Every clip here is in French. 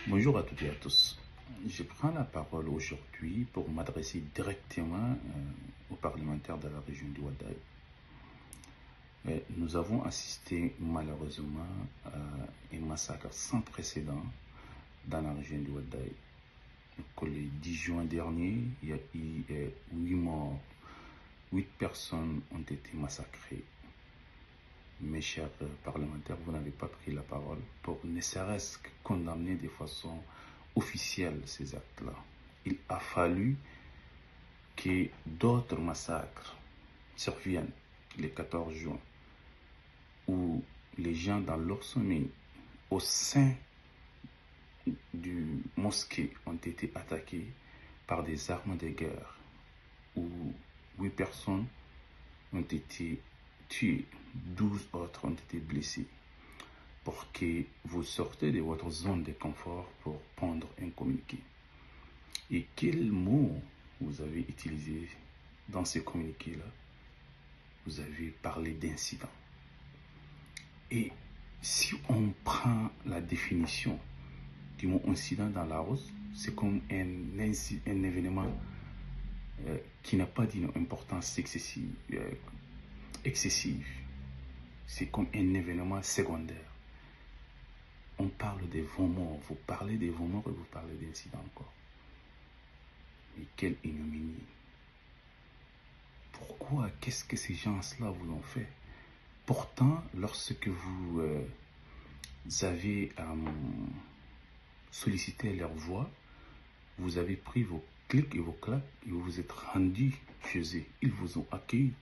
Bonjour à toutes et à tous. Je prends la parole aujourd'hui pour m'adresser directement aux parlementaires de la région du Wadaï. Nous avons assisté malheureusement à un massacre sans précédent dans la région du Wadaï. Le 10 juin dernier, il y a eu 8 morts, 8 personnes ont été massacrées. Mes chers parlementaires, vous n'avez pas pris la parole pour ne serait-ce que condamner de façon officielle ces actes-là. Il a fallu que d'autres massacres surviennent le 14 juin, où les gens dans leur sommeil, au sein du mosquée, ont été attaqués par des armes de guerre, où 8 personnes ont été tués, 12 autres ont été blessés, pour que vous sortez de votre zone de confort pour prendre un communiqué. Et quel mot vous avez utilisé dans ce communiqué-là? Vous avez parlé d'incident. Et si on prend la définition du mot incident dans la rose, c'est comme un événement qui n'a pas d'une importance excessive. C'est comme un événement secondaire. On parle des vents morts, vous parlez des vents morts et vous parlez d'incidents encore. Mais quelle ignominie! Pourquoi? Qu'est-ce que ces gens-là vous ont fait? Pourtant, lorsque vous avez sollicité leur voix, vous avez pris vos clics et vos claques et vous vous êtes rendu chez eux. Ils vous ont accueilli,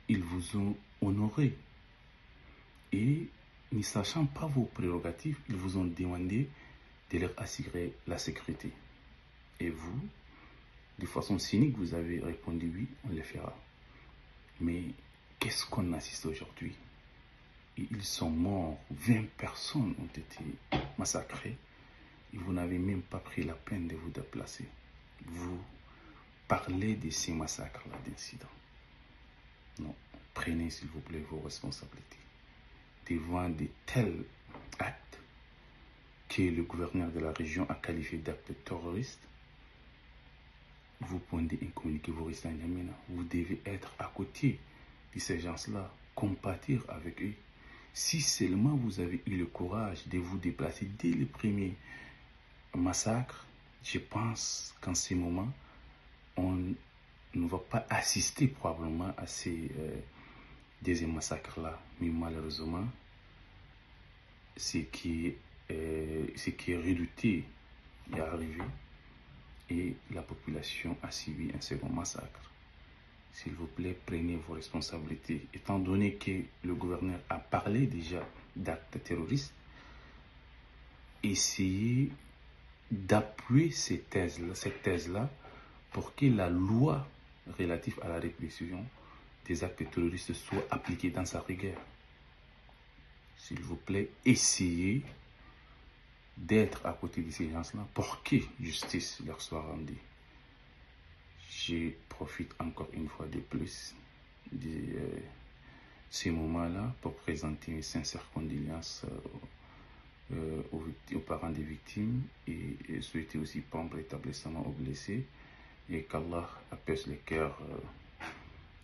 ils vous ont honoré. Et ne sachant pas vos prérogatives, ils vous ont demandé de leur assurer la sécurité. Et vous, de façon cynique, vous avez répondu oui, on le fera. Mais qu'est-ce qu'on assiste aujourd'hui? Ils sont morts, 20 personnes ont été massacrées et vous n'avez même pas pris la peine de vous déplacer. Vous parlez de ces massacres-là, d'incidents. Non, prenez s'il vous plaît vos responsabilités. Devant de tels actes que le gouverneur de la région a qualifié d'actes terroristes, vous prenez un communiqué, vous restez en Yamena. Vous devez être à côté de ces gens-là, compatir avec eux. Si seulement vous avez eu le courage de vous déplacer dès le premier massacre, je pense qu'en ce moment, on ne va pas assister probablement à ces deuxième massacre-là. Mais malheureusement, ce qui est redouté est arrivé et la population a subi un second massacre. S'il vous plaît, prenez vos responsabilités. Étant donné que le gouverneur a parlé déjà d'actes terroristes, essayez d'appuyer cette thèse-là pour que la loi relative à la répression des actes terroristes soit appliquée dans sa rigueur. S'il vous plaît, essayez d'être à côté de ces gens-là pour que justice leur soit rendue. Je profite encore une fois de plus de ces moments-là pour présenter mes sincères condoléances aux parents des victimes et souhaiter aussi prompt rétablissement aux blessés et qu'Allah apaise le cœur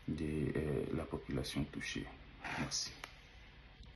de la population touchée. Merci.